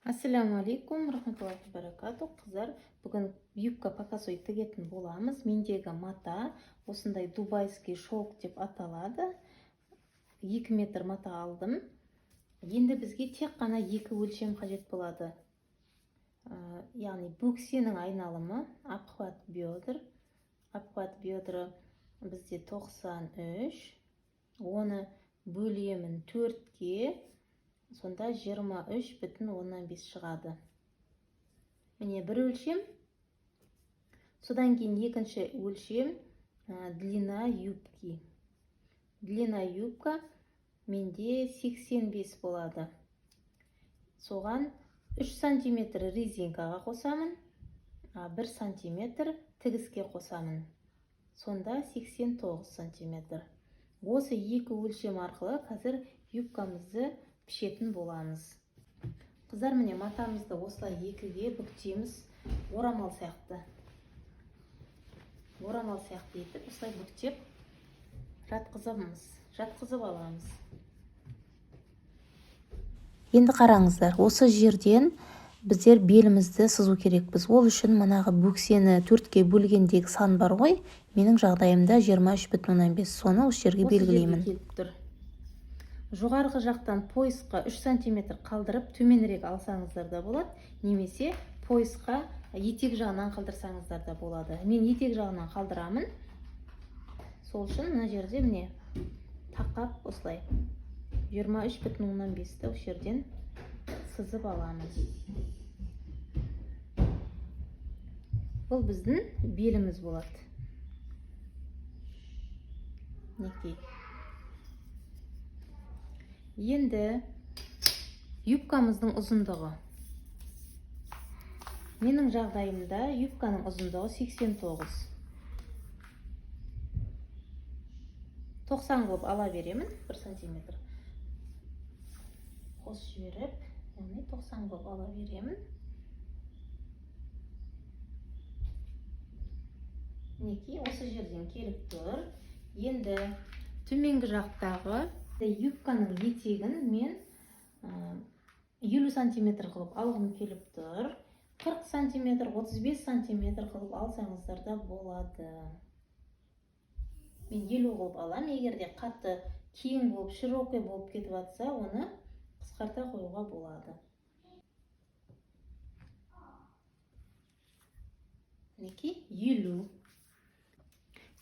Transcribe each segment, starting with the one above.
Ассаламу алейкум, рахматуллахи баракату. Қыздар, бүгін юбка показой тігетін боламыз. Мендегі мата осындай дубайский шелк деп аталады. 2 метр мата алдым. Енді бізге тек қана 2 өлшем қажет болады. Яғни бөксенің айналымы, обхват бедр. Обхват бедрі бізде 93. Оны бөлемін 4-ке. Сонда 23,5 шығады. Міне бір өлшем. Содан кейін екінші өлшем длина юбки. Длина юбка менде 85 болады. Соған 3 сантиметр резинкаға қосамын, 1 сантиметр тігіске қосамын. Сонда 89 сантиметр. Осы екі өлшем арқылы қазір юбкамызды пішетін боламыз. Қыздар, міне матамызды осылай екіге бүктеміз. Орамал сияқты. Орамал сияқты етіп, осылай бүктеп жатқызып аламыз. Енді қараңыздар, осы жерден біздер белімізді сызу керекпіз. Ол үшін мынағы бөксені 4-ке бөлгендегі сан бар ғой, менің жағдайымда 23,5. Соны осы жерге белгілеймін. Жоғарғы жақтан поясқа 3 сантиметр қалдырып, төменірек алсаңыздар да болады, немесе поясқа етек жағынан қалдырсаңыздар да болады. Мен етек жағынан қалдырамын. Сол үшін мына жерде міне тақап осылай 23,5-ті осы жерден сызып аламыз. Бұл біздің беліміз болады. Неке. Енді юбкамыздың ұзындығы. Менің жағдайымда юбканың ұзындығы 89. 90 қылып ала беремін, 1 сантиметр. Қосып жіберіп, 90 қылып ала беремін. Неке, осы жерден келіп тұр. Енді төменгі жақтағы юбканың етегін мен 50 сантиметр қылып алғым келіп тұр. 40 сантиметр, 35 сантиметр қылып алсаңыздар да болады. Мен 50 қылып алам. Егерде қатты кең болып, широкой болып кетіп жатса, оны қысқарта қоюға болады. Неке, 50.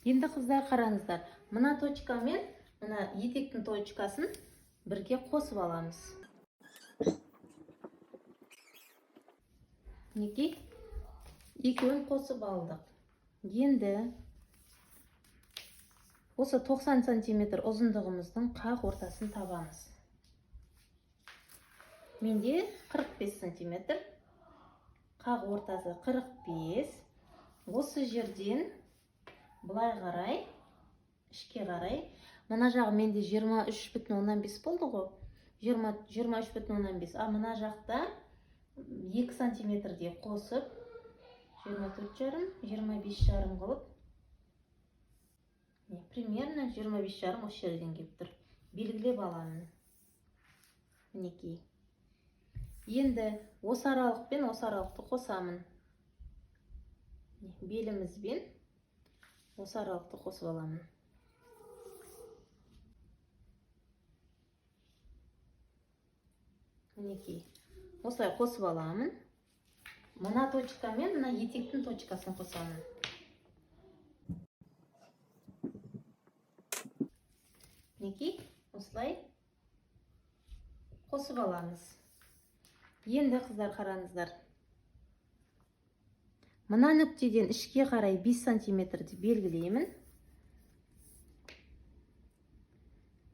Енді қыздар қараңыздар. Мына точкамен мына етектің точкасын бірге қосып аламыз. Неке? Екеуін қосып алдық. Енді осы 90 сантиметр ұзындығымыздың қақ ортасын табамыз. Менде 45 сантиметр. Қақ ортасы 45. Осы жерден бұлай қарай, ішке қарай. Мына жағы менде 23,5 болды ғой. 23,5. Мына жақта 2 сантиметрде қосып, 24,5, 25,5 қылып. Примерно 25,5 осы жерден келіп тұр. Белгілеп аламын. Мінекей. Енді осы аралықпен осы аралықты қосамын. Белімізбен осы аралықты қосып аламын. Мінекей. Осылай қосып аламын. Мына точкамен мына етектің точкасын қосамын. Мінекей. Осылай қосып аламыз. Енді қыздар қараңыздар. Мына нүктеден ішке қарай 5 сантиметрді белгілеймін.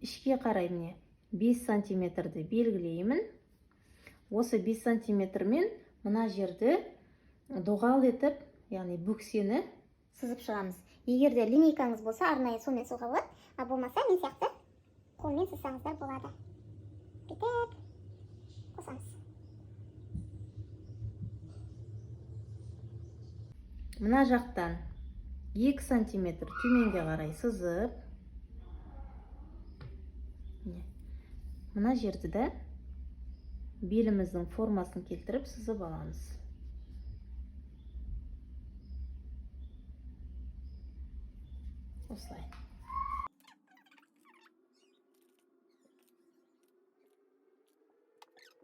Ішке қарай міне 5 сантиметрді белгілеймін. Осы 5 сантиметрмен мына жерді доғал етіп, яғни бөксені сызып шығамыз. Егерде линейкаңыз болса, арнайы сонымен сызуға болады, болмаса мен сияқты қолмен сызсаңыздар болады. Бүйтіп қосамыз. Мына жақтан 2 сантиметр төменге қарай сызып, мына жерді де беліміздің формасын келтіріп сызып аламыз. Осылай.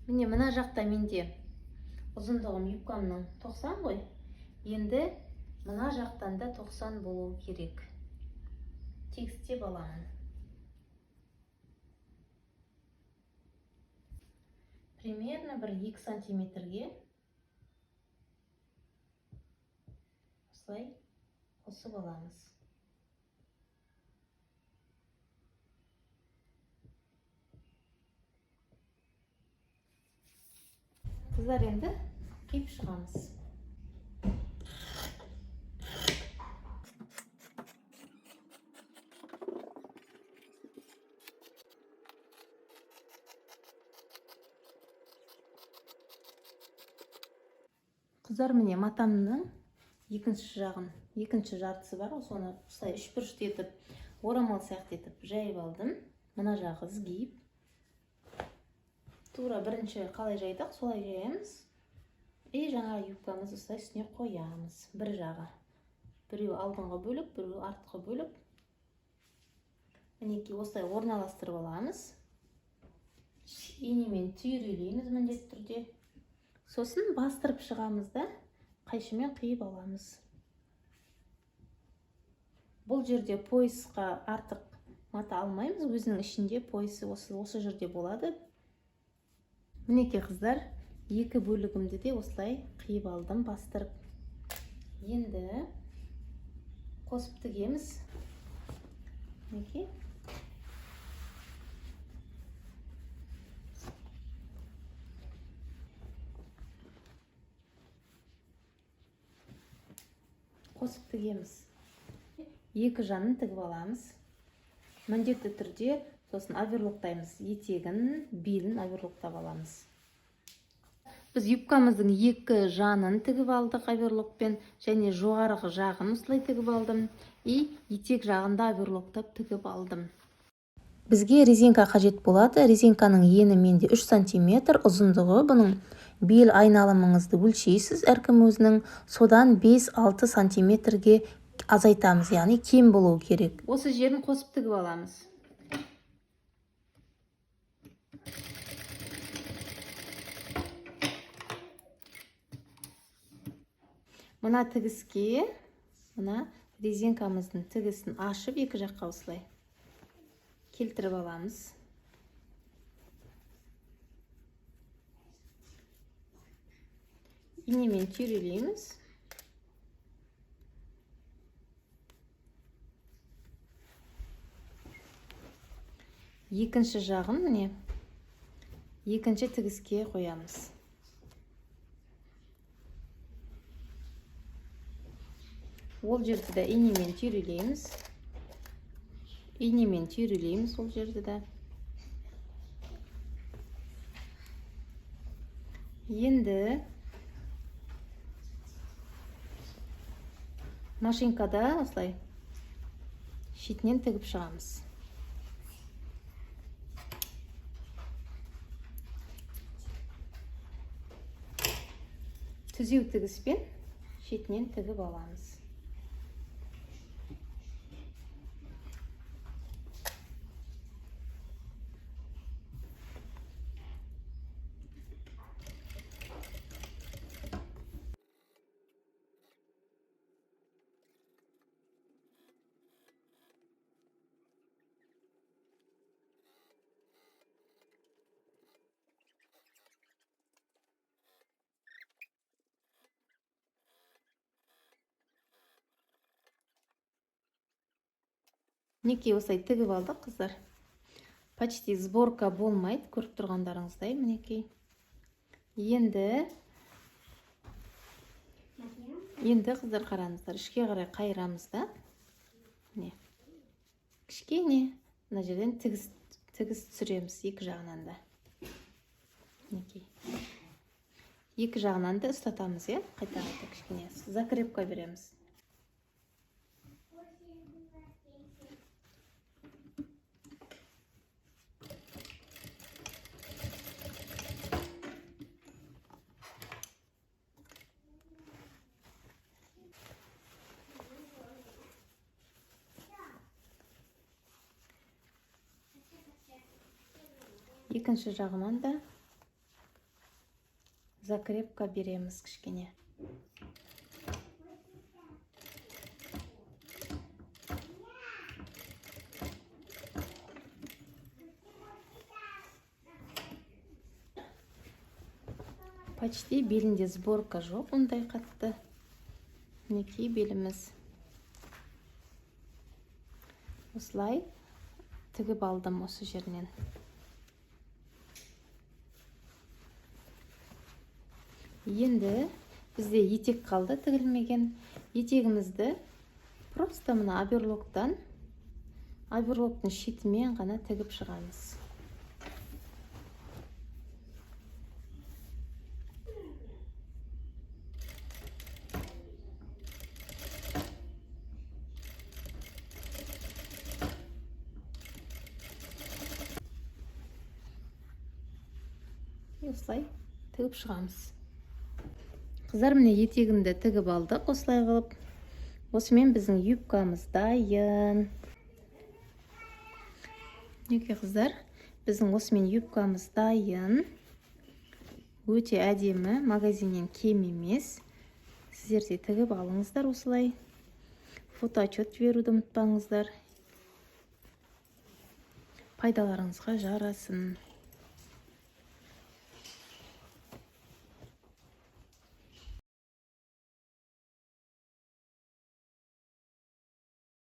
Міне мына жақта менде ұзындығым юбкамның 90 ғой. Енді мына жақтан да 90 болу керек. Тегістеп аламын. Примерно бір 2 сантиметрге осылай қосып аламыз. Қыздар, енді қиып шығамыз. Қыздар, міне матамның екінші жартысы бар, соны осылай үшбұрышты етіп орамал сияқты етіп жайып алдым. Мына жағы ізгейіп, тура бірінші қалай жайдық, солай жаямыз. И жаңа юбкамыз осылай үстіне қоямыз. Бір жағы. Біреу алдыңғы бөлік, біреу артқы бөлік. Мінекей осылай орналастырып аламыз. Инемен түйрелейміз міндетті түрде. Сосын бастырып шығамыз да қайшымен қиып аламыз. Бұл жерде поясқа артық мата алмаймыз. Өзінің ішінде поясы осы жерде болады. Мінекей қыздар, екі бөлігімді де осылай қиып алдым, бастырып. Енді қосып тігеміз. Мінекей. Қосып тігеміз. Екі жанын тігіп аламыз. Міндетті түрде сосын оверлоктаймыз. Етегін, белін оверлоктап аламыз. Біз юбкамыздың екі жанын тігіп алдық оверлокпен, және жоғарғы жағын осылай тігіп алдым. И етек жағында оверлоктап тігіп алдым. Бізге резинка қажет болады. Резинканың ені менде 3 сантиметр, ұзындығы бұның. Бел айналымыңызды өлшейсіз, әркім өзінің. Содан 5-6 сантиметрге азайтамыз, яғни кем болу керек. Осы жерін қосып тігіп аламыз. Мына тігіске, мына резинкамыздың тігісін ашып, екі жаққа осылай келтіріп аламыз. Инемен түйрелейміз. Екінші жағын міне екінші тігіске қоямыз. Ол жерді де инемен түйрелейміз. Инемен түйрелейміз ол жерді де. Енді машинкада осылай шетінен тігіп шығамыз. Түзеу тігіспен шетінен тігіп аламыз. Мінекей осылай тігіп алдық, қыздар. Почти сборка болмайды, көріп тұрғандарыңыздай, мінекей. Енді қыздар қараңыздар, ішке қарай қайырамыз да. Міне. Кішкене мына жерден тігіс түсіреміз екі жағынан да. Мінекей. Екі жағынан да ұстатамыз, е? Қайта-қайта кішкене закрепка береміз. екінші жағынан да закрепка береміз кішкене. Почти белінде сборка жоқ, ондай қатты. Мінекей беліміз. Осылай тігіп алдым осы жерінен. Енді бізде етек қалды тігілмеген. Етегімізді просто мына оверлоктан, оверлоктың шетімен ғана тігіп шығамыз. Осылай тігіп шығамыз. Қыздар, міне етегімді тігіп алдық осылай қылып. Осымен біздің юбкамыз дайын. Неке қыздар, біздің осымен юбкамыз дайын. Өте әдемі, магазиннен кем емес. Сіздер де тігіп алыңыздар осылай. Фотоотчет беруді ұмытпаңыздар. Пайдаларыңызға жарасын.